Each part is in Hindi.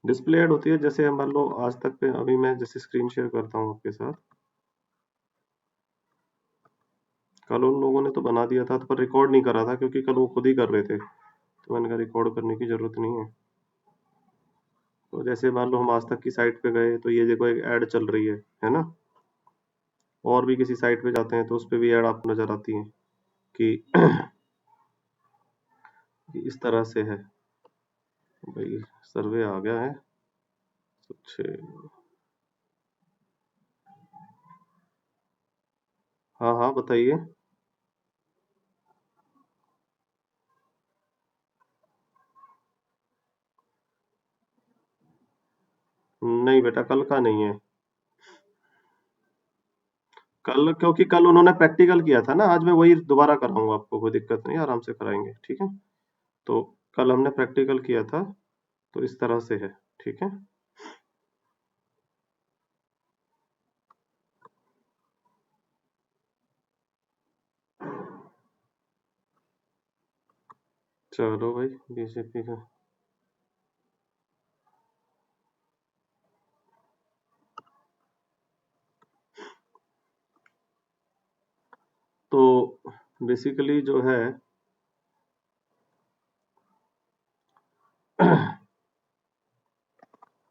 डिस्प्ले ऐड होती है जैसे मान लो आज तक पे, अभी मैं जैसे स्क्रीन शेयर करता हूँ आपके साथ। कल उन लोगों ने तो बना दिया था, तो पर रिकॉर्ड नहीं करा था क्योंकि कल वो खुद ही कर रहे थे, तो मैंने कहा रिकॉर्ड करने की जरूरत नहीं है। तो जैसे मान लो हम आज तक की साइट पे गए तो ये देखो एक ऐड चल रही है ना। और भी किसी साइट पे जाते हैं तो उस पे भी ऐड आपको नजर आती है कि कि इस तरह से है। भाई सर्वे आ गया है। अच्छे। हाँ हाँ बताइए। नहीं बेटा कल का नहीं है। कल क्योंकि कल उन्होंने प्रैक्टिकल किया था ना, आज मैं वही दोबारा कराऊंगा आपको, कोई दिक्कत नहीं, आराम से कराएंगे, ठीक है। तो कल हमने प्रैक्टिकल किया था, तो इस तरह से है, ठीक है। चलो भाई बीजेपी का। तो बेसिकली जो है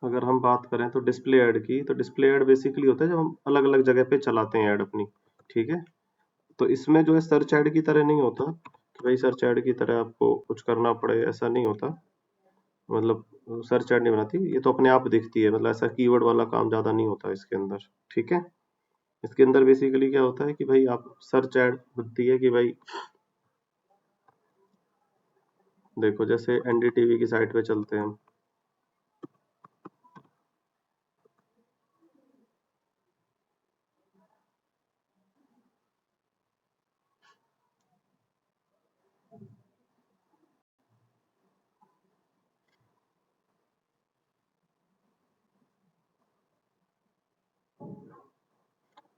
अगर हम बात करें तो डिस्प्ले ऐड की, तो डिस्प्ले ऐड बेसिकली होता है जब हम अलग अलग जगह पे चलाते हैं ऐड अपनी, ठीक है। तो इसमें जो है सर्च ऐड की तरह नहीं होता कि भाई सर्च ऐड की तरह आपको कुछ करना पड़े, ऐसा नहीं होता। मतलब सर्च ऐड नहीं बनाती, ये तो अपने आप दिखती है, मतलब ऐसा कीवर्ड वाला काम ज्यादा नहीं होता इसके अंदर, ठीक है। इसके अंदर बेसिकली क्या होता है कि भाई आप सर्च ऐड होती है कि भाई देखो जैसे एनडीटीवी की साइट पे चलते हैं हम।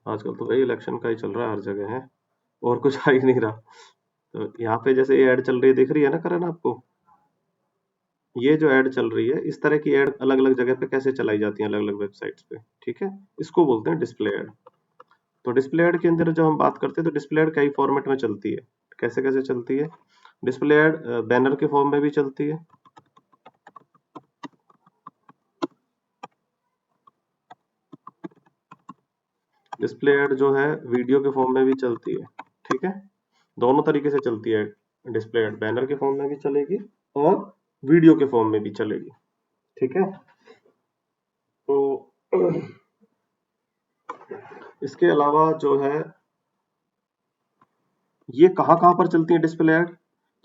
आजकल तो भाई इलेक्शन का ही चल रहा है हर जगह है, और कुछ आ ही नहीं रहा। तो यहाँ पे जैसे ये ऐड चल रही है, दिख रही है ना करण आपको। ये जो ऐड चल रही है, इस तरह की ऐड अलग अलग जगह पे कैसे चलाई जाती है अलग अलग वेबसाइट्स पे, ठीक है। इसको बोलते हैं डिस्प्ले ऐड। तो डिस्प्ले ऐड के अंदर जब हम बात करते हैं तो डिस्प्ले ऐड कई फॉर्मेट में चलती है। कैसे कैसे चलती है? डिस्प्ले ऐड बैनर के फॉर्म में भी चलती है। डिस्प्ले ऐड जो है वीडियो के फॉर्म में भी चलती है, ठीक है। दोनों तरीके से चलती है। डिस्प्ले ऐड बैनर के फॉर्म में भी चलेगी और वीडियो के फॉर्म में भी चलेगी, ठीक है। तो इसके अलावा जो है ये कहाँ कहाँ पर चलती है डिस्प्ले ऐड।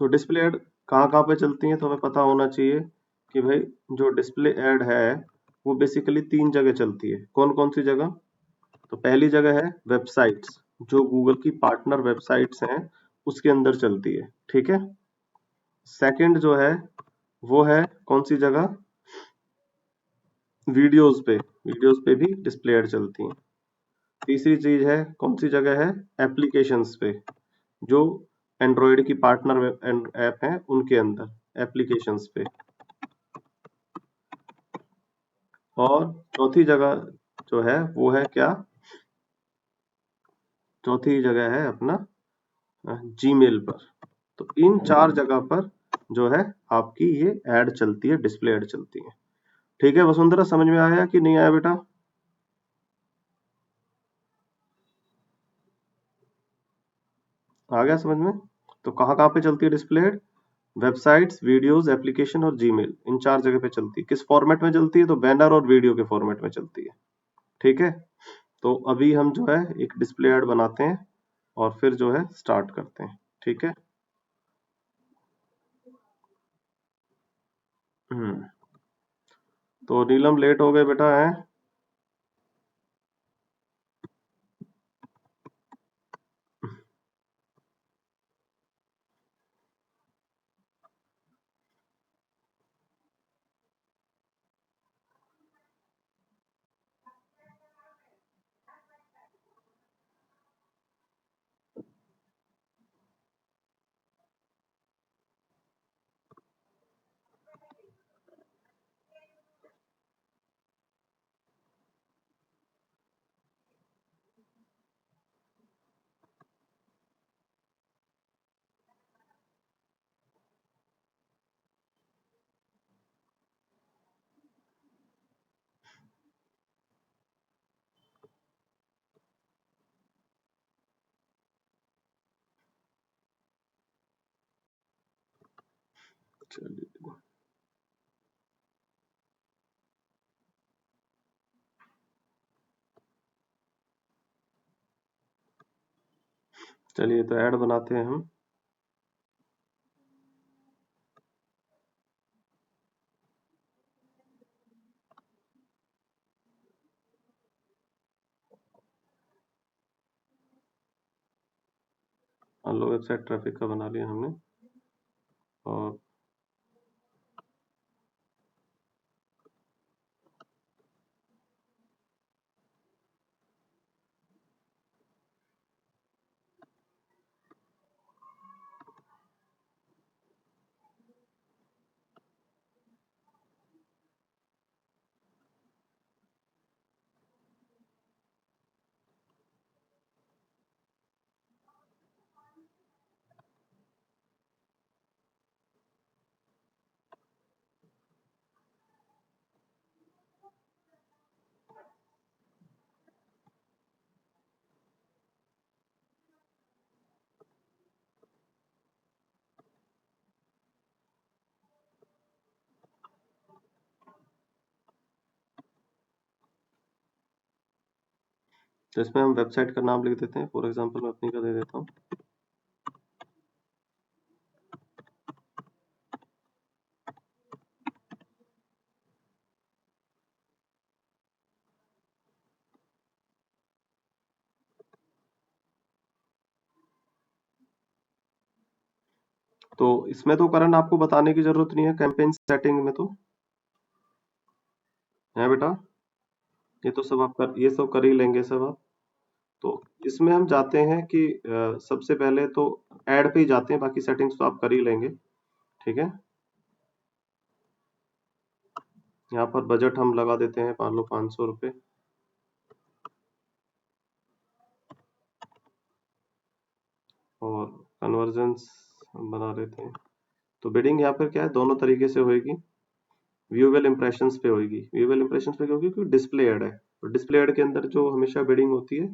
तो डिस्प्ले ऐड कहाँ कहाँ पे चलती है तो हमें पता होना चाहिए कि भाई जो डिस्प्ले ऐड है वो बेसिकली 3 जगह चलती है। कौन कौन सी जगह? तो पहली जगह है वेबसाइट्स, जो गूगल की पार्टनर वेबसाइट्स हैं उसके अंदर चलती है, ठीक है। सेकंड जो है वो है कौन सी जगह? वीडियोस पे भी डिस्प्ले ऐड चलती हैं। तीसरी चीज है कौन सी जगह है? एप्लीकेशंस पे, जो एंड्रॉयड की पार्टनर ऐप हैं उनके अंदर एप्लीकेशंस पे। और चौथी जगह जो है वो है क्या? चौथी जगह है अपना जीमेल पर। तो इन 4 जगह पर जो है आपकी ये ऐड चलती है, डिस्प्ले ऐड चलती है, ठीक है। वसुंधरा समझ में आया कि नहीं आया बेटा? आ गया समझ में? तो कहाँ कहाँ पे चलती है display ad? Websites, videos, application और जीमेल, इन 4 जगह पे चलती है। किस फॉर्मेट में चलती है? तो बैनर और वीडियो के फॉर्मेट में चलती है, ठीक है। तो अभी हम जो है एक डिस्प्ले ऐड बनाते हैं और फिर जो है स्टार्ट करते हैं, ठीक है। हम्म। तो नीलम लेट हो गए बेटा है। चलिए चलिए, तो ऐड बनाते हैं हम। मान लो वेबसाइट ट्रैफिक का बना लिया हमने। और तो इसमें हम वेबसाइट का नाम लिख देते हैं। फॉर एग्जांपल मैं अपनी का दे देता हूँ। तो इसमें तो करण आपको बताने की जरूरत नहीं है, कैंपेन सेटिंग में तो है बेटा। ये तो सब आप कर, ये सब कर ही लेंगे सब आप। तो इसमें हम जाते हैं कि सबसे पहले तो ऐड पे ही जाते हैं, बाकी सेटिंग्स तो आप कर ही लेंगे। ठीक है, यहाँ पर बजट हम लगा देते हैं, मान लो 500 रुपये। और कन्वर्जेंस हम बना लेते हैं। तो बिडिंग यहाँ पर क्या है, दोनों तरीके से होएगी। व्यूएबल इंप्रेशंस पे होएगी। व्यूएबल इंप्रेशंस पे क्योंकि क्योंकि डिस्प्ले ऐड है। तो डिस्प्ले ऐड के अंदर जो हमेशा बिडिंग होती है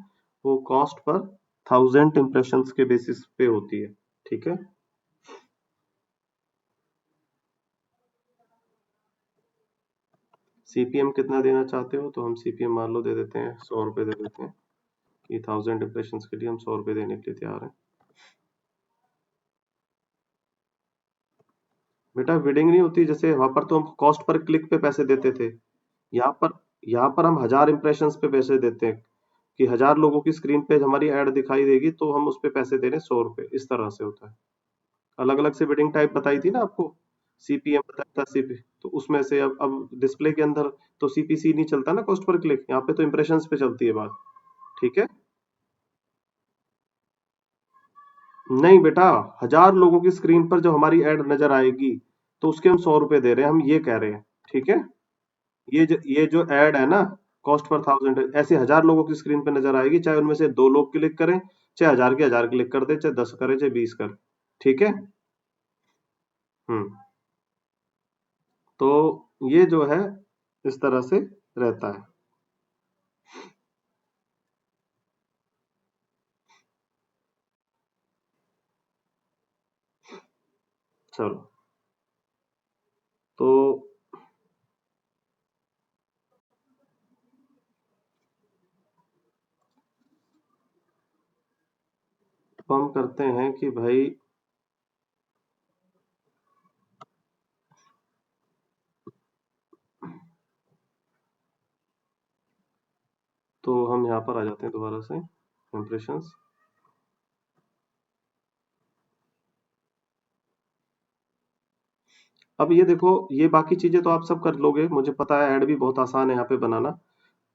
वो कॉस्ट पर 1000 इंप्रेशंस के बेसिस पे होती है। ठीक है, सीपीएम कितना देना चाहते हो, तो हम सीपीएम मान लो दे देते हैं 100 रुपये दे देते हैं कि 1000 इंप्रेशंस के लिए हम 100 रुपये देने के लिए तैयार हैं। बेटा बिडिंग नहीं होती, जैसे वहां पर तो हम कॉस्ट पर क्लिक पे पैसे देते थे। यहाँ पर यहाँ पर हम 1000 इंप्रेशंस पे पैसे देते हैं कि 1000 लोगों की स्क्रीन पे हमारी ऐड दिखाई देगी तो हम उस पे पैसे दे रहे हैं 100 रुपये। इस तरह से होता है। अलग अलग से बिडिंग टाइप बताई थी ना आपको। सीपीएम बताया था, सीपी तो उसमें से अब डिस्प्ले के अंदर तो सीपीसी नहीं चलता ना, कॉस्ट पर क्लिक। यहाँ पे तो इंप्रेशंस पे चलती है बात। ठीक है, नहीं बेटा, 1000 लोगों की स्क्रीन पर जब हमारी ऐड नजर आएगी तो उसके हम 100 रुपए दे रहे हैं, हम ये कह रहे हैं। ठीक है, ये जो ऐड है ना, कॉस्ट पर 1000, ऐसे 1000 लोगों की स्क्रीन पे नजर आएगी, चाहे उनमें से 2 लोग क्लिक करें, चाहे 1000 के 1000 क्लिक कर दे, चाहे 10 करे, चाहे 20 करे। ठीक है। हम्म। तो ये जो है इस तरह से रहता है। चलो, तो हम करते हैं कि भाई तो हम यहाँ पर आ जाते हैं दोबारा से इंप्रेशंस। अब ये देखो, ये बाकी चीजें तो आप सब कर लोगे, मुझे पता है। ऐड भी बहुत आसान है यहाँ पे बनाना।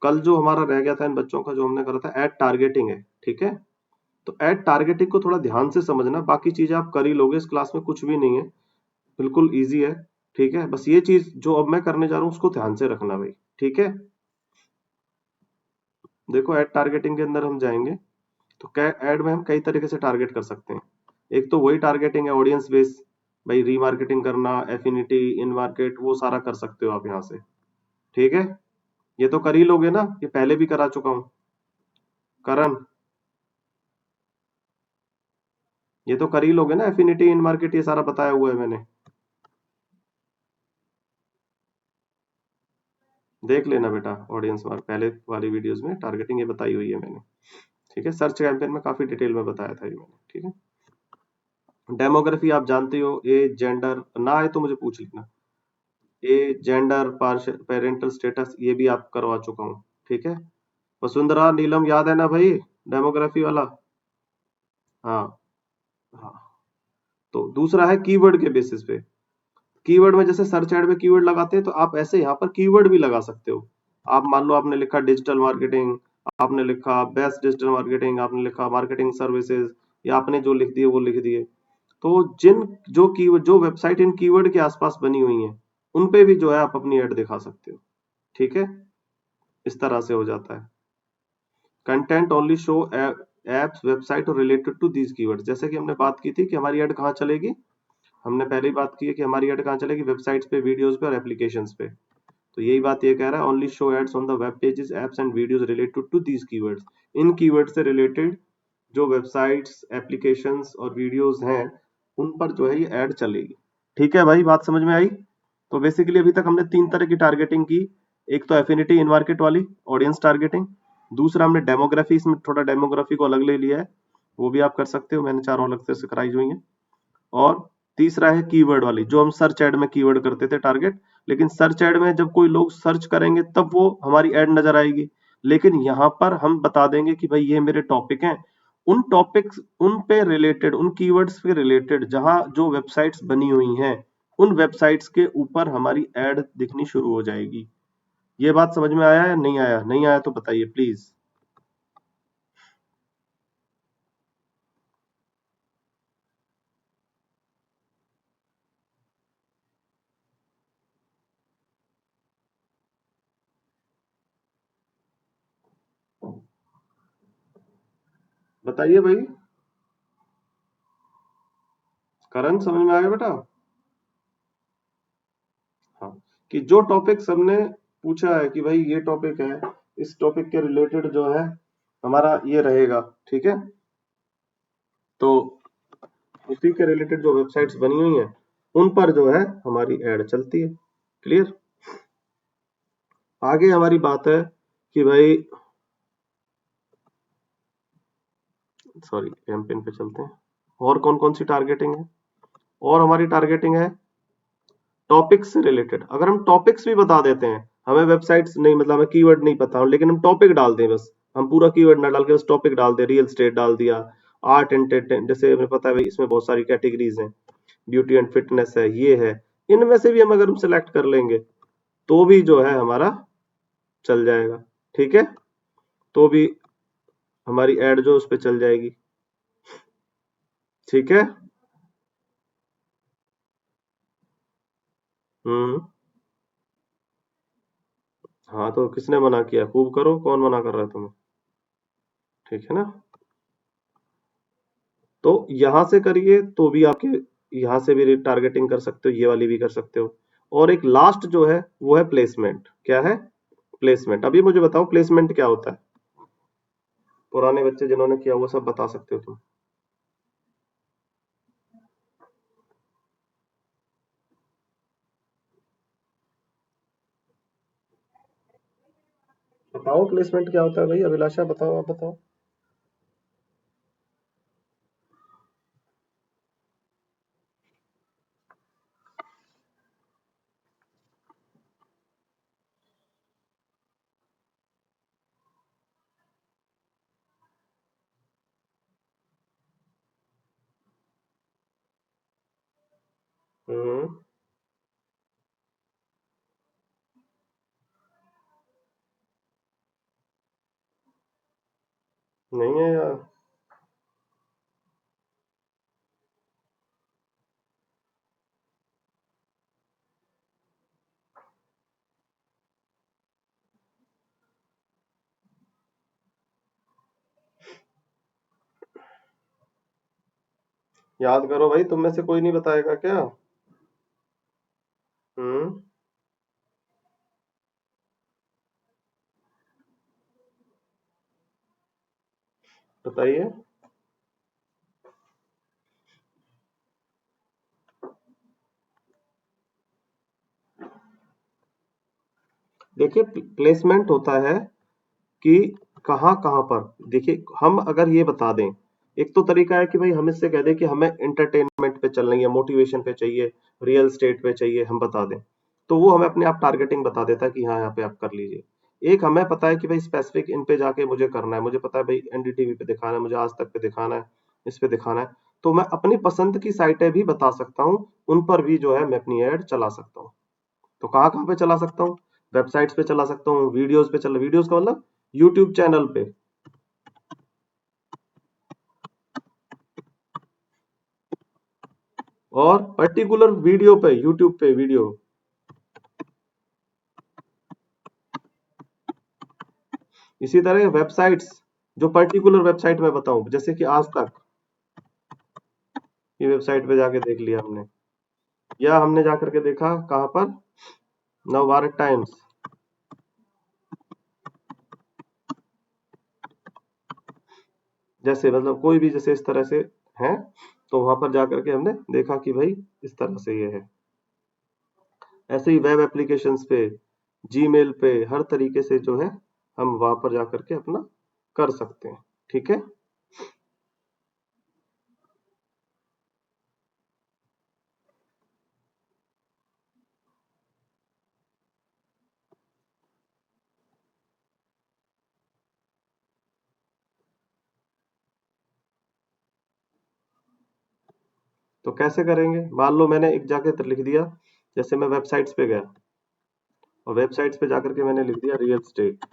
कल जो हमारा रह गया था इन बच्चों का, जो हमने करा था, ऐड टारगेटिंग है। ठीक है, तो ऐड टारगेटिंग को थोड़ा ध्यान से समझना। बाकी चीजें आप कर ही लोगे, इस क्लास में कुछ भी नहीं है, बिल्कुल इजी है। ठीक है, बस ये चीज जो अब मैं करने जा रहा हूँ उसको ध्यान से रखना भाई। ठीक है, देखो ऐड टारगेटिंग के अंदर हम जाएंगे तो ऐड में हम कई तरीके से टारगेट कर सकते हैं। एक तो वही टारगेटिंग है ऑडियंस बेस, भाई रीमार्केटिंग करना, एफिनिटी, इन मार्केट, वो सारा कर सकते हो आप यहाँ से। ठीक है, ये तो कर ही लोगे ना, ये पहले भी करा चुका हूँ। करण, ये तो कर ही लोगे ना, एफिनिटी, इन मार्केट, ये सारा बताया हुआ है मैंने। देख लेना बेटा, ऑडियंस मार्क पहले वाली वीडियोस में टारगेटिंग ये बताई हुई है मैंने। ठीक है, सर्च कैंपेन में काफी डिटेल में बताया था ये मैंने। ठीक है, डेमोग्राफी आप जानते हो, एज, जेंडर, ना आए तो मुझे पूछ लेना। एज, जेंडर, पेरेंटल स्टेटस, ये भी आप करवा चुका हूँ। ठीक है, वसुंधरा नीलम याद है ना भाई, डेमोग्राफी वाला। हाँ हाँ। तो दूसरा है कीवर्ड के बेसिस पे। कीवर्ड में जैसे सर्च एड में कीवर्ड लगाते हैं, तो आप ऐसे यहाँ पर कीवर्ड भी लगा सकते हो। आप मान लो आपने लिखा डिजिटल मार्केटिंग, आपने लिखा बेस्ट डिजिटल मार्केटिंग, आपने लिखा मार्केटिंग सर्विसेज, या आपने जो लिख दिए वो लिख दिए। तो जिन जो कीवर्ड, जो वेबसाइट इन कीवर्ड के आसपास बनी हुई है, उन पे भी जो है आप अपनी ऐड दिखा सकते हो। ठीक है, इस तरह से हो जाता है। Content only show apps website और रिलेटेड टू दीज कीवर्ड्स। जैसे कि हमने बात की थी कि हमारी ऐड कहाँ चलेगी, हमने पहले ही बात की है कि हमारी ऐड कहाँ चलेगी, वेबसाइट्स पे, वीडियोस पे और एप्लीकेशंस पे। तो यही बात ये कह रहा है, only show ads on the web pages, apps and videos related to these keywords. इन कीवर्ड से रिलेटेड जो वेबसाइट्स, एप्लीकेशंस और वीडियोस हैं, उन पर जो है ये ऐड चलेगी। ठीक है भाई, बात समझ में आई? तो बेसिकली अभी तक हमने 3 तरह की टारगेटिंग की। एक तो एफिनिटी इन मार्केट वाली ऑडियंस टारगेटिंग, दूसरा हमने डेमोग्राफी, इसमें थोड़ा डेमोग्राफी को अलग ले लिया है, वो भी आप कर सकते हो, मैंने चारों अलग से कराई हुई है। और तीसरा है कीवर्ड वाली, जो हम सर्च एड में कीवर्ड करते थे टारगेट, लेकिन सर्च एड में जब कोई लोग सर्च करेंगे तब वो हमारी एड नजर आएगी। लेकिन यहाँ पर हम बता देंगे कि भाई ये मेरे टॉपिक हैं, उन टॉपिक्स, उन पे रिलेटेड, उन कीवर्ड्स पे रिलेटेड जहां जो वेबसाइट्स बनी हुई हैं, उन वेबसाइट्स के ऊपर हमारी एड दिखनी शुरू हो जाएगी। ये बात समझ में आया या नहीं आया? नहीं आया तो बताइए प्लीज। बताइए भाई। करण समझ में आया बेटा? हाँ, कि जो टॉपिक सबने पूछा है कि भाई ये टॉपिक है, इस टॉपिक के रिलेटेड जो है हमारा ये रहेगा। ठीक है, तो उसी के रिलेटेड जो वेबसाइट्स बनी हुई हैं, उन पर जो है हमारी ऐड चलती है। क्लियर? आगे हमारी बात है कि भाई, सॉरी, कैंपेन पे चलते हैं। और कौन कौन सी टारगेटिंग है? और हमारी टारगेटिंग है टॉपिक्स से रिलेटेड। अगर हम टॉपिक्स भी बता देते हैं, हमें वेबसाइट्स नहीं, मतलब हमें कीवर्ड नहीं पता हो, लेकिन हम टॉपिक डाल दें, बस हम पूरा कीवर्ड ना डाल के बस टॉपिक डाल दें, रियल स्टेट डाल दिया, आर्ट एंटरटेन, जैसे हमें पता है भाई इसमें बहुत सारी कैटेगरीज हैं, ब्यूटी एंड फिटनेस है, ये है, इनमें से भी हम अगर हम सेलेक्ट कर लेंगे तो भी जो है हमारा चल जाएगा। ठीक है, तो भी हमारी एड जो उस पर चल जाएगी। ठीक है। हम्म। हाँ, तो किसने मना किया? खूब करो, कौन मना कर रहा है तुम्हें? ठीक है ना, तो यहां से करिए तो भी आपके, यहां से भी टारगेटिंग कर सकते हो, ये वाली भी कर सकते हो। और एक लास्ट जो है वो है प्लेसमेंट। क्या है? प्लेसमेंट। अभी मुझे बताओ प्लेसमेंट क्या होता है? पुराने बच्चे जिन्होंने किया वो सब बता सकते हो तुम। बताओ प्लेसमेंट क्या होता है भाई, अभिलाषा बताओ, आप बताओ। हम्म। नहीं है यार। याद करो भाई, तुम में से कोई नहीं बताएगा क्या? हम्म। बताइए। देखिए प्लेसमेंट होता है कि कहाँ कहाँ पर, देखिए हम अगर ये बता दें, एक तो तरीका है कि भाई हम इससे कह दें कि हमें एंटरटेनमेंट पे चलना है, मोटिवेशन पे चाहिए, रियल स्टेट पे चाहिए, हम बता दें, तो वो हमें अपने आप टारगेटिंग बता देता है कि हाँ यहाँ पे आप कर लीजिए। एक हमें पता है कि भाई स्पेसिफिक इन पे जाके मुझे करना है, मुझे पता है भाई एनडीटीवी पे दिखाना है, मुझे आज तक पे दिखाना है, इस पे दिखाना है, तो मैं अपनी पसंद की साइटें भी बता सकता हूँ, उन पर भी जो है मैं अपनी एड चला सकता हूँ। तो कहाँ कहाँ पे चला सकता हूँ? वेबसाइट्स पे चला सकता हूँ, वीडियोस पे चला, वीडियोस का मतलब यूट्यूब चैनल पे, और पर्टिकुलर वीडियो पे, यूट्यूब पे वीडियो। इसी तरह वेबसाइट्स, जो पर्टिकुलर वेबसाइट में बताऊं, जैसे कि आज तक, ये वेबसाइट पे जाके देख लिया हमने, या हमने जाकर के देखा कहाँ पर, नवभारत टाइम्स, जैसे मतलब कोई भी जैसे इस तरह से है, तो वहां पर जाकर के हमने देखा कि भाई इस तरह से ये है। ऐसे ही वेब एप्लीकेशंस पे, जीमेल पे, हर तरीके से जो है हम वहां पर जाकर के अपना कर सकते हैं। ठीक है। तो कैसे करेंगे? मान लो मैंने एक जाके लिख दिया, जैसे मैं वेबसाइट्स पे गया और वेबसाइट्स पे जाकर के मैंने लिख दिया रियल स्टेट।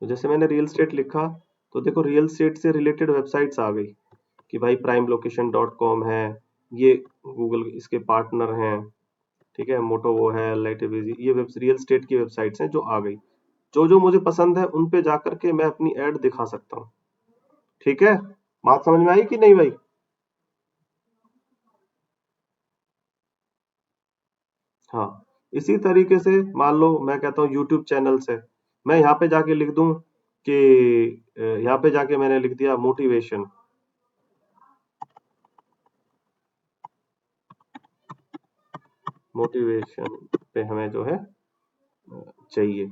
तो जैसे मैंने रियल स्टेट लिखा, तो देखो रियल स्टेट से रिलेटेड वेबसाइट्स आ गई कि भाई प्राइम लोकेशन डॉट कॉम है, ये गूगल इसके पार्टनर हैं, ठीक है, मोटो वो है, लाइट, ये वेब रियल स्टेट की वेबसाइट्स हैं जो आ गई। जो जो मुझे पसंद है उन पे जाकर के मैं अपनी एड दिखा सकता हूँ। ठीक है। बात समझ में आई कि नहीं भाई? हाँ। इसी तरीके से मान लो मैं कहता हूँ यूट्यूब चैनल से, मैं यहाँ पे जाके लिख दूं कि यहाँ पे जाके मैंने लिख दिया मोटिवेशन, मोटिवेशन पे हमें जो है चाहिए।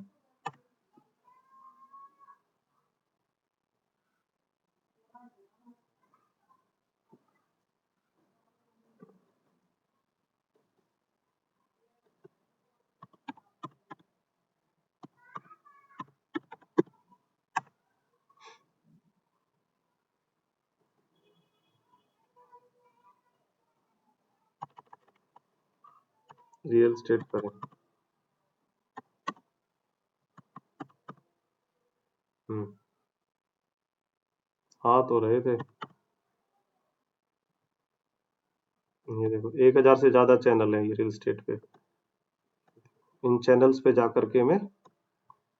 रियल स्टेट पर है। हम्म। हाँ तो रहे थे। ये देखो 1000 से ज्यादा चैनल है ये रियल स्टेट पे। इन चैनल्स पे जाकर के मैं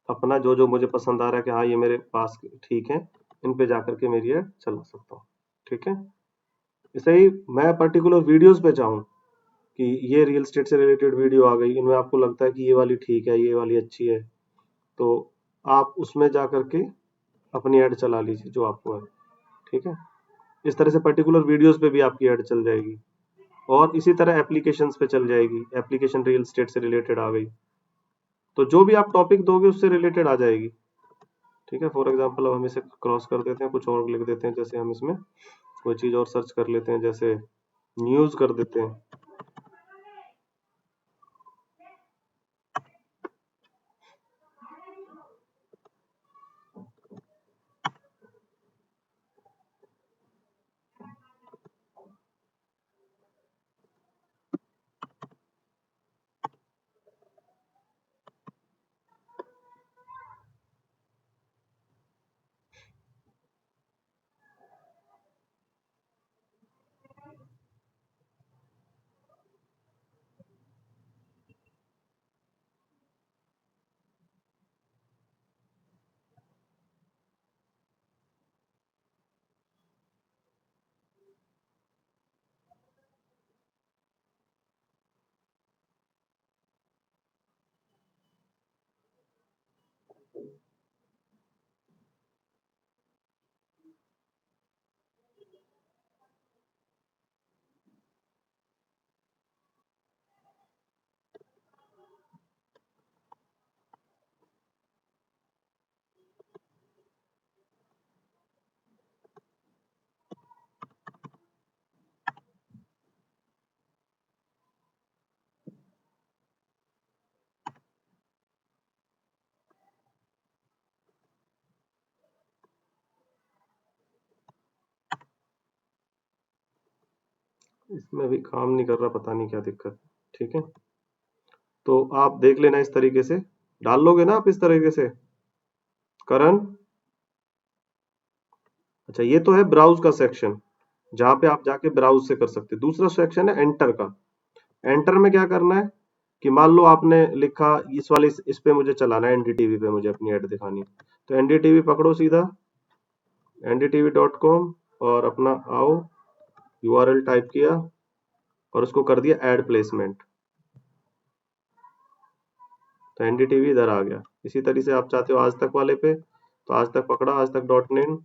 अपना जो जो मुझे पसंद आ रहा है कि हाँ ये मेरे पास ठीक है, इन पे जाकर के मेरी एड चला सकता हूँ। ठीक है। ऐसे ही मैं पर्टिकुलर वीडियोस पे चाहूँ कि ये रियल स्टेट से रिलेटेड वीडियो आ गई, इनमें आपको लगता है कि ये वाली ठीक है, ये वाली अच्छी है, तो आप उसमें जा करके अपनी ऐड चला लीजिए जो आपको है। ठीक है। इस तरह से पर्टिकुलर वीडियोस पे भी आपकी ऐड चल जाएगी, और इसी तरह एप्लीकेशंस पे चल जाएगी, एप्लीकेशन रियल स्टेट से रिलेटेड आ गई, तो जो भी आप टॉपिक दोगे उससे रिलेटेड आ जाएगी। ठीक है। फॉर एग्जाम्पल अब हम इसे क्रॉस कर देते हैं, कुछ और लिख देते हैं, जैसे हम इसमें कोई चीज और सर्च कर लेते हैं, जैसे न्यूज कर देते हैं। इसमें भी काम नहीं कर रहा, पता नहीं क्या दिक्कत। ठीक है, तो आप देख लेना इस तरीके से, डाल लोगे ना आप इस तरीके से करण। अच्छा, ये तो है ब्राउज का सेक्शन, जहां पे आप जाके ब्राउज से कर सकते हैं। दूसरा सेक्शन है एंटर का। एंटर में क्या करना है कि मान लो आपने लिखा इस वाले इस पे मुझे चलाना है, एनडीटीवी पे मुझे अपनी ऐड दिखानी है, तो एनडीटीवी पकड़ो सीधा, ndtv.com, और अपना आओ, यूआरएल टाइप किया और उसको कर दिया ऐड प्लेसमेंट, तो एनडीटीवी इधर आ गया। इसी तरीके से आप चाहते हो आज तक वाले पे, तो आज तक पकड़ा, आज तक डॉट नेट,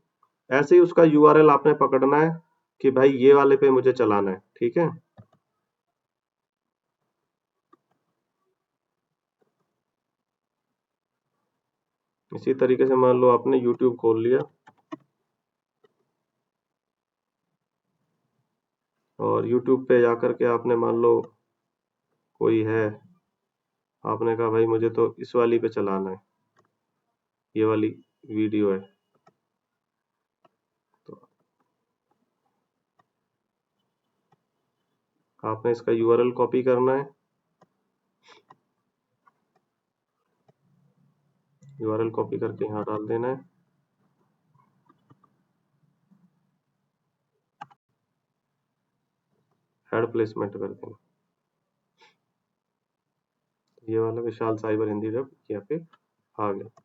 ऐसे ही उसका यूआरएल आपने पकड़ना है कि भाई ये वाले पे मुझे चलाना है। ठीक है, इसी तरीके से मान लो आपने यूट्यूब खोल लिया और यूट्यूब पे जाकर के आपने मान लो कोई है, आपने कहा भाई मुझे तो इस वाली पे चलाना है, ये वाली वीडियो है, तो आपने इसका यूआरएल कॉपी करना है, यूआरएल कॉपी करके यहाँ डाल देना है, ऐड प्लेसमेंट कर देना, ये वाला विशाल साइबर हिंदी डब यहाँ पे आ गया।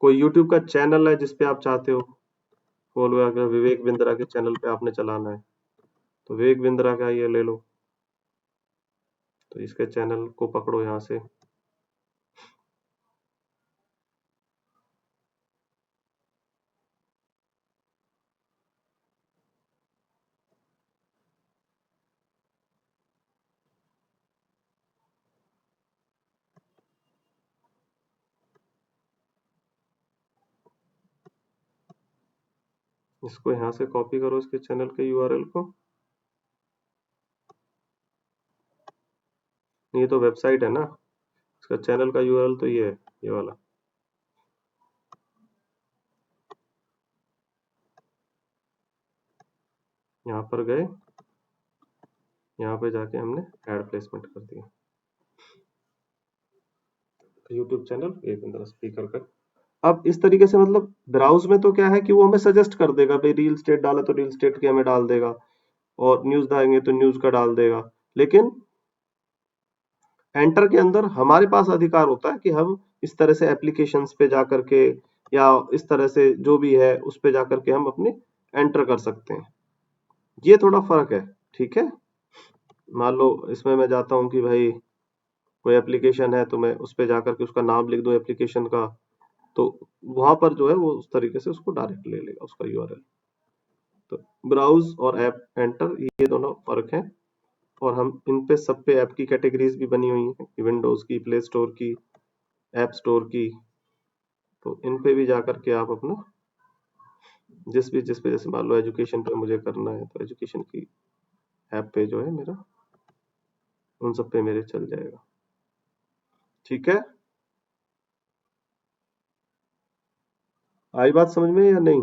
कोई यूट्यूब का चैनल है जिसपे आप चाहते हो फॉलो, अगर विवेक बिंद्रा के चैनल पे आपने चलाना है, तो विवेक बिंद्रा का ये ले लो, तो इसके चैनल को पकड़ो यहाँ से, इसको यहाँ से कॉपी करो इसके चैनल के यूआरएल को। ये तो वेबसाइट है ना, इसका चैनल का यूआरएल तो ये है, ये वाला। यहाँ पर गए, यहाँ पे जाके हमने ऐड प्लेसमेंट कर दिया, यूट्यूब चैनल एक अंदर स्पीकर का। अब इस तरीके से मतलब ब्राउज में तो क्या है कि वो हमें सजेस्ट कर देगा, भाई रील स्टेट डाला तो रील स्टेट के हमें डाल देगा, और न्यूज डालेंगे तो न्यूज का डाल देगा। लेकिन एंटर के अंदर हमारे पास अधिकार होता है कि हम इस तरह से एप्लीकेशंस पे जा करके, या इस तरह से जो भी है उस पे जा करके हम अपने एंटर कर सकते हैं। ये थोड़ा फर्क है। ठीक है, मान लो इसमें मैं जाता हूँ कि भाई कोई एप्लीकेशन है, तो मैं उस पे जा करके उसका नाम लिख दूं एप्लीकेशन का, तो वहां पर जो है वो उस तरीके से उसको डायरेक्ट ले लेगा उसका यूआरएल। तो ब्राउज और ऐप एंटर ये दोनों फर्क है, और हम इन पे सब पे ऐप की कैटेगरीज भी बनी हुई हैं, विंडोज की, प्ले स्टोर की, ऐप स्टोर की, तो इन पे भी जा करके आप अपना जिस पे जैसे मान लो एजुकेशन पे मुझे करना है, तो एजुकेशन की ऐप पे जो है मेरा, उन सब पे मेरे चल जाएगा। ठीक है, आई बात समझ में या नहीं?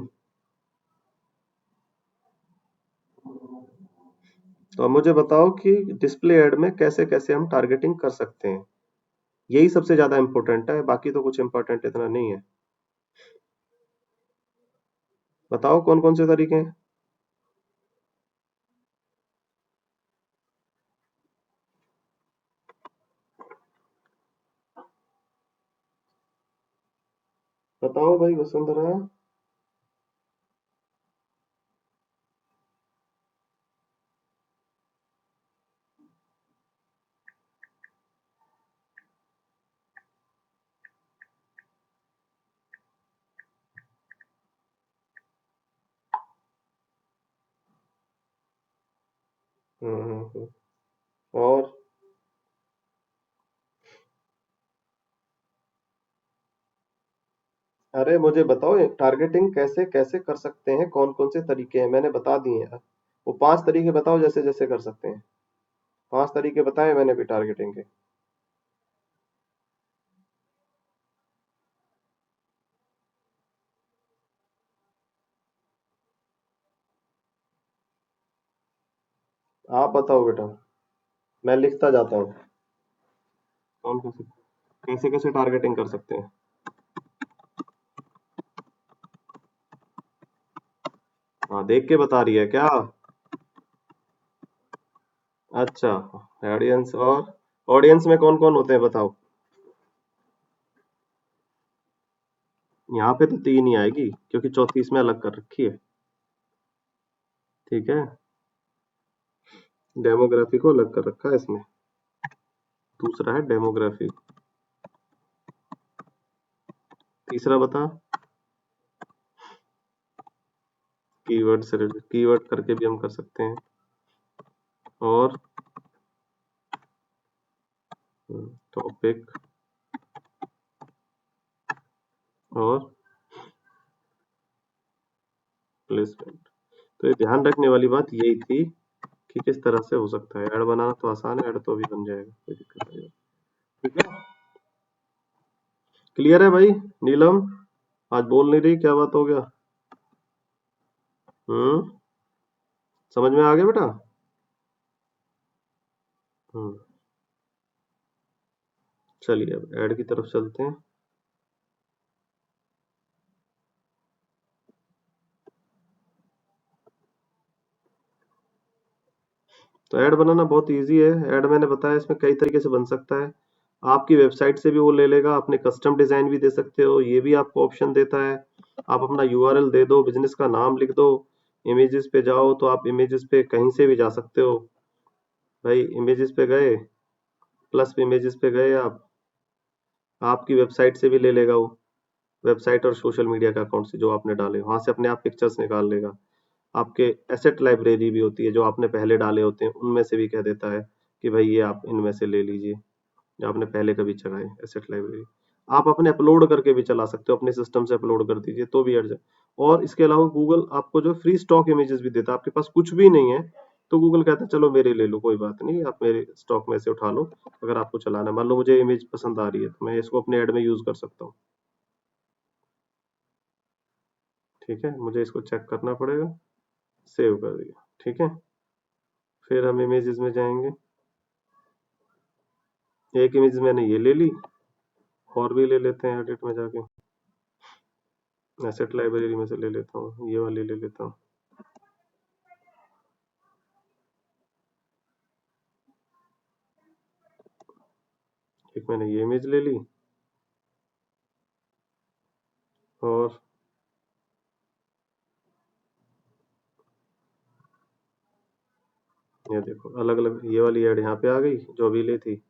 तो अब मुझे बताओ कि डिस्प्ले ऐड में कैसे कैसे हम टारगेटिंग कर सकते हैं, यही सबसे ज्यादा इंपॉर्टेंट है, बाकी तो कुछ इंपॉर्टेंट इतना नहीं है। बताओ कौन कौन से तरीके हैं। बताओ भाई वसुंधरा। और अरे मुझे बताओ टारगेटिंग कैसे कैसे कर सकते हैं, कौन कौन से तरीके हैं, मैंने बता दिए हैं। वो 5 तरीके बताओ जैसे जैसे कर सकते हैं। 5 तरीके बताए मैंने भी टारगेटिंग के। आप बताओ बेटा, मैं लिखता जाता हूँ। कौन कैसे कैसे कैसे टारगेटिंग कर सकते हैं? हाँ, देख के बता रही है क्या? अच्छा, ऑडियंस, और ऑडियंस में कौन कौन होते हैं बताओ? यहाँ पे तो 3 ही आएगी क्योंकि चौथी इसमें अलग कर रखी है। ठीक है, डेमोग्राफी को अलग कर रखा है इसमें। दूसरा है डेमोग्राफी। तीसरा बता। कीवर्ड से रिलेटेड, कीवर्ड करके भी हम कर सकते हैं। और टॉपिक, और प्लेसमेंट। तो ये ध्यान रखने वाली बात यही थी कि किस तरह से हो सकता है। ऐड बनाना तो आसान है, ऐड तो अभी बन जाएगा, कोई दिक्कत नहीं है। ठीक है, क्लियर है भाई? नीलम आज बोल नहीं रही, क्या बात हो गया? हम्म, समझ में आ गया बेटा? हम्म, चलिए अब ऐड की तरफ चलते हैं। तो ऐड बनाना बहुत इजी है। ऐड मैंने बताया इसमें कई तरीके से बन सकता है। आपकी वेबसाइट से भी वो ले लेगा, अपने कस्टम डिजाइन भी दे सकते हो, ये भी आपको ऑप्शन देता है। आप अपना यूआरएल दे दो, बिजनेस का नाम लिख दो, इमेजेस पे जाओ तो आप इमेजेस पे कहीं से भी जा सकते हो। भाई इमेजेस पे गए, प्लस इमेजेस पे गए आप, आपकी वेबसाइट से भी ले लेगा वो। वेबसाइट और सोशल मीडिया के अकाउंट से जो आपने डाले वहां से अपने आप पिक्चर्स निकाल लेगा। आपके एसेट लाइब्रेरी भी होती है जो आपने पहले डाले होते हैं, उनमें से भी कह देता है कि भाई ये आप इनमें से ले लीजिए जो आपने पहले कभी चढ़ाए एसेट लाइब्रेरी। आप अपने अपलोड करके भी चला सकते हो, अपने सिस्टम से अपलोड कर दीजिए तो भी हट जाए। और इसके अलावा गूगल आपको जो फ्री स्टॉक इमेजेस भी देता है, आपके पास कुछ भी नहीं है तो गूगल कहता है चलो मेरे ले लो, कोई बात नहीं, आप मेरे स्टॉक में से उठा लो। अगर आपको चलाना है, मान लो मुझे इमेज पसंद आ रही है तो मैं इसको अपने ऐड में यूज कर सकता हूँ। ठीक है, मुझे इसको चेक करना पड़ेगा। सेव कर दिया, ठीक है। फिर हम इमेजेस में जाएंगे। एक इमेज मैंने ये ले ली, और भी ले लेते हैं एडिट में जाके। एसेट लाइब्रेरी में से ले लेता हूँ, ये वाली ले लेता हूँ। एक मैंने ये इमेज ले ली, और ये देखो अलग अलग ये वाली ऐड यहाँ पे आ गई जो अभी ली थी।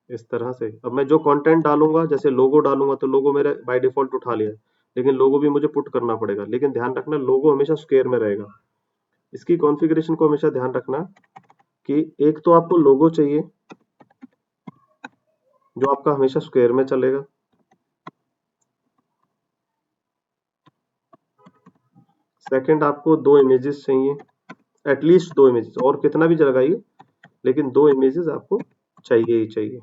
इस तरह से अब मैं जो कंटेंट डालूंगा, जैसे लोगो डालूंगा तो लोगो मेरा बाय डिफॉल्ट उठा लिया, लेकिन लोगो भी मुझे पुट करना पड़ेगा। लेकिन ध्यान रखना लोगो हमेशा स्क्वायर में रहेगा। इसकी कॉन्फ़िगरेशन को हमेशा ध्यान रखना कि एक तो आपको लोगो चाहिए जो आपका हमेशा स्क्वायर में चलेगा। सेकंड, आपको दो इमेजेस चाहिए, एटलीस्ट दो इमेजेस, और कितना भी लगाइए लेकिन दो इमेजेस आपको चाहिए ही चाहिए।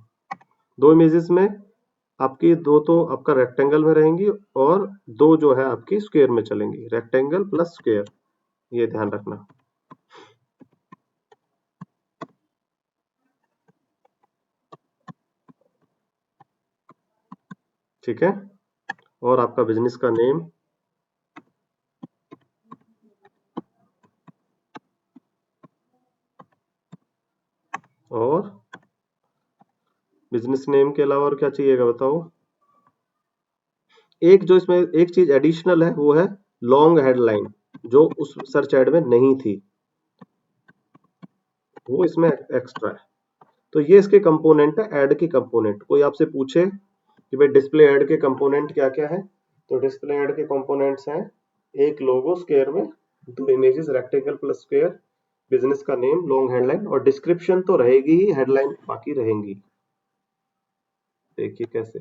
दो इमेजेस में आपकी दो तो आपका रेक्टेंगल में रहेंगी, और दो जो है आपकी स्क्वायर में चलेंगी, रेक्टेंगल प्लस स्क्वायर, ये ध्यान रखना। ठीक है, और आपका बिजनेस का नेम, और बिजनेस नेम के अलावा और क्या चाहिएगा बताओ? एक जो इसमें एक चीज एडिशनल है वो है लॉन्ग हेडलाइन, जो उस सर्च एड में नहीं थी, वो इसमें एक्स्ट्रा है। तो ये इसके कंपोनेंट है, ऐड के कंपोनेंट। कोई आपसे पूछे कि भाई डिस्प्ले ऐड के कंपोनेंट क्या क्या है, तो डिस्प्ले ऐड के कंपोनेंट्स हैं एक लोगो स्क्वायर में, दो images rectangle plus square, business का नेम, लॉन्ग हेडलाइन, और डिस्क्रिप्शन तो रहेगी ही, हेडलाइन बाकी रहेंगी। देखिए कैसे।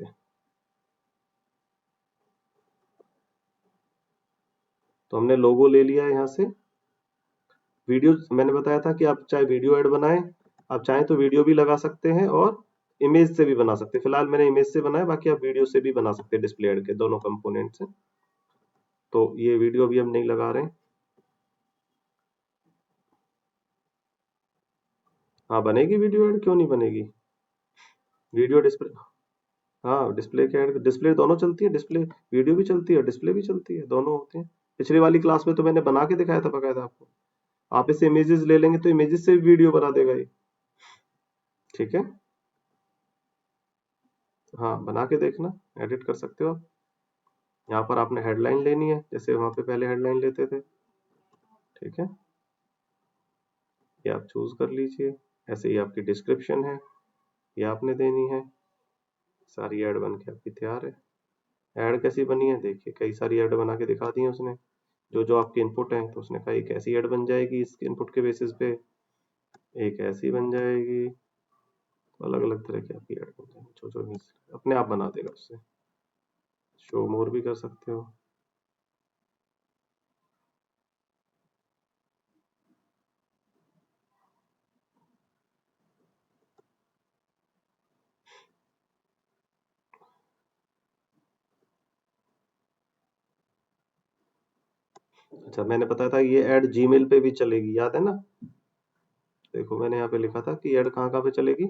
तो हमने लोगो ले लिया यहाँ से। वीडियो मैंने बताया था कि आप चाहे वीडियो ऐड बनाएं, आप चाहें तो वीडियो भी लगा सकते हैं और इमेज से भी बना सकते हैं। फिलहाल मैंने इमेज से बनाया, बाकी आप वीडियो से भी बना सकते हैं डिस्प्ले ऐड के दोनों कंपोनेंट से। तो ये वीडियो भी हम नहीं लगा रहे हैं। हाँ बनेगी वीडियो ऐड, क्यों नहीं बनेगी। वीडियो डिस्प्ले, हाँ डिस्प्ले के ऐड, डिस्प्ले दोनों चलती है, डिस्प्ले वीडियो भी चलती है डिस्प्ले भी चलती है, दोनों होते हैं। पिछली वाली क्लास में तो मैंने बना के दिखाया था बकायदा आपको। आप इससे इमेजेस ले लेंगे तो इमेजेस से भी वीडियो बना देगा ये। ठीक है, हाँ बना के देखना, एडिट कर सकते हो आप। यहाँ पर आपने हेडलाइन लेनी है, जैसे वहाँ पे पहले हेडलाइन लेते थे। ठीक है, ये आप चूज कर लीजिए। ऐसे ही आपकी डिस्क्रिप्शन है, ये आपने देनी है। सारी ऐड बन के आपकी तैयार है। ऐड कैसी बनी है देखिए, कई सारी ऐड बना के दिखा दी है उसने, जो जो आपके इनपुट हैं। तो उसने कहा एक ऐसी ऐड बन जाएगी इसके इनपुट के बेसिस पे, एक ऐसी बन जाएगी। तो अलग अलग तरह की आपकी ऐड बन जाएगी, जो जो अपने आप बना देगा उससे। शो मोर भी कर सकते हो। अच्छा मैंने बताया था ये ऐड जीमेल पे भी चलेगी, याद है ना। देखो मैंने यहाँ पे लिखा था कि ऐड कहाँ कहाँ पे चलेगी।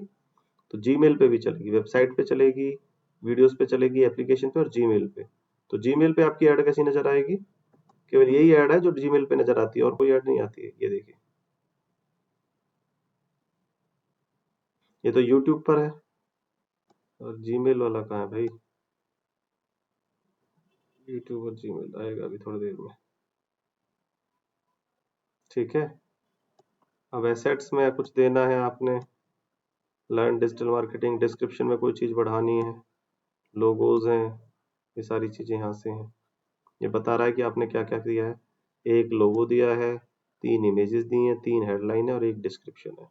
तो जीमेल पे भी चलेगी, वेबसाइट पे चलेगी, वीडियोस पे चलेगी, एप्लीकेशन पे और जीमेल पे। तो जीमेल पे आपकी ऐड कैसी नजर आएगी, केवल यही ऐड है जो जीमेल पे नजर आती है, और कोई ऐड नहीं आती है। ये देखिए, ये तो यूट्यूब पर है, और जीमेल वाला कहाँ है भाई। यूट्यूब और जीमेल आएगा अभी थोड़ी देर में। ठीक है, अब एसेट्स में कुछ देना है आपने, लर्न डिजिटल मार्केटिंग, डिस्क्रिप्शन में कोई चीज बढ़ानी है, लोगोज हैं, ये सारी चीजें यहाँ से हैं। ये बता रहा है कि आपने क्या क्या किया है। एक लोगो दिया है, 3 इमेजेस दी हैं, 3 हेडलाइन है और एक डिस्क्रिप्शन है।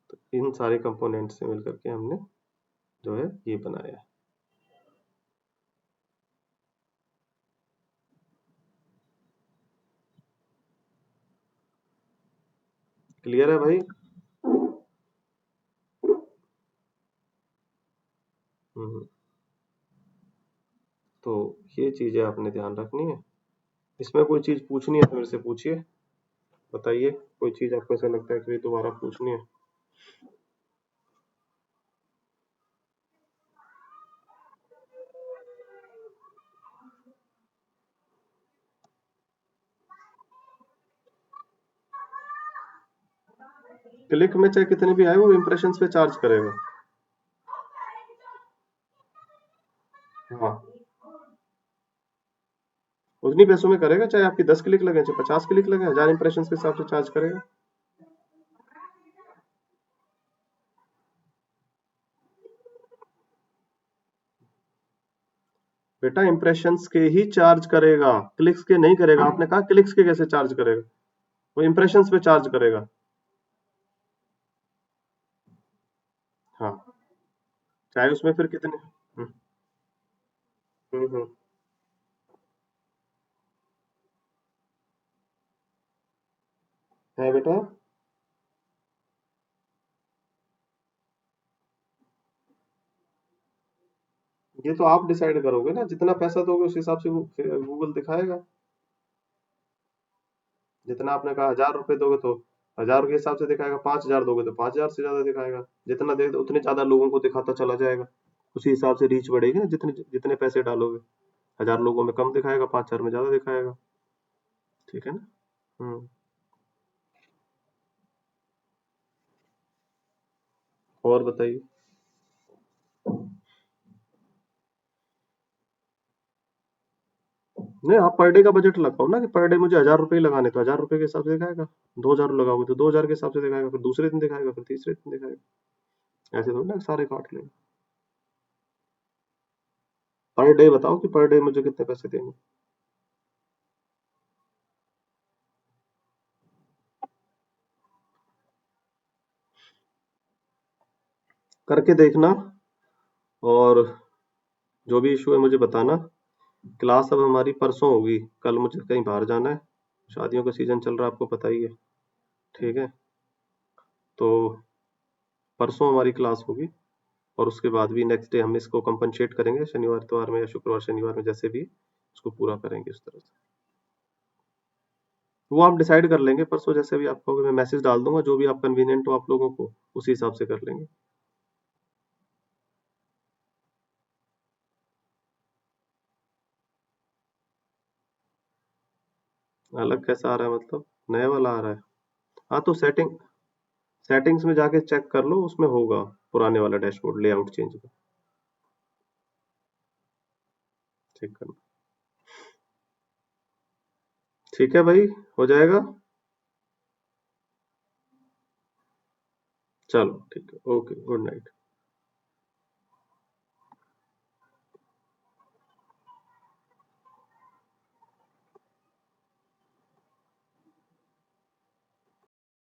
तो इन सारे कंपोनेंट से मिल करके हमने जो है ये बनाया है। क्लियर है भाई। हम्म, तो ये चीजें आपने ध्यान रखनी है। इसमें कोई चीज पूछनी है तो मेरे से पूछिए, बताइए कोई चीज आपको ऐसा लगता है कि दोबारा पूछनी है। क्लिक में चाहे कितने भी आए, वो इम्प्रेशंस पे चार्ज करेगा। हाँ, उतनी पैसों में करेगा, चाहे आपकी 10 क्लिक लगे चाहे 50 क्लिक लगे, 1000 इंप्रेशंस के हिसाब से चार्ज करेगा। बेटा इंप्रेशंस के ही चार्ज करेगा, क्लिक्स के नहीं करेगा। आपने कहा क्लिक्स के कैसे चार्ज करेगा, वो इंप्रेशंस पे चार्ज करेगा। हाँ, चाहे उसमें फिर कितने। हम्म। है बेटा, ये तो आप डिसाइड करोगे ना, जितना पैसा दोगे उस हिसाब से वो गूगल दिखाएगा। जितना आपने कहा 1000 रुपए दोगे तो 1000 के हिसाब से दिखाएगा, 5000 दोगे तो 5000 से ज्यादा दिखाएगा। जितना दे उतने ज्यादा लोगों को दिखाता चला जाएगा, उसी हिसाब से रीच बढ़ेगी ना, जितने जितने पैसे डालोगे। 1000 लोगों में कम दिखाएगा, 5000 में ज्यादा दिखाएगा। ठीक है ना। हम्म। और बताइए। नहीं, आप पर डे का बजट लगाओ ना, कि पर डे मुझे 1000 रुपये ही लगाने, तो 1000 रुपये के हिसाब से दिखाएगा। 2000 लगाओगे तो 2000 के हिसाब से दिखाएगा, फिर दूसरे दिन दिखाएगा, फिर तीसरे दिन दिखाएगा। ऐसे थोड़ी ना सारे काट लेंगे। पर डे बताओ कि पर डे मुझे कितने पैसे देंगे। करके देखना, और जो भी इशू है मुझे बताना। क्लास अब हमारी परसों होगी, कल मुझे कहीं बाहर जाना है। शादियों का सीजन चल रहा है, आपको पता ही है। ठीक है, तो परसों हमारी क्लास होगी, और उसके बाद भी नेक्स्ट डे हम इसको कंपनसेट करेंगे, शनिवार इतवार में या शुक्रवार शनिवार में, जैसे भी इसको पूरा करेंगे उस तरह से। वो आप डिसाइड कर लेंगे परसों, जैसे भी आप कहोगे मैं मैसेज डाल दूंगा, जो भी आप कन्वीनियंट हो आप लोगों को उसी हिसाब से कर लेंगे। अलग कैसा आ रहा है मतलब? नया वाला आ रहा है? हाँ तो सेटिंग्स में जाके चेक कर लो, उसमें होगा पुराने वाला डैशबोर्ड लेआउट चेंज का। चेक करना। ठीक है भाई, हो जाएगा। चलो ठीक है, ओके, गुड नाइट।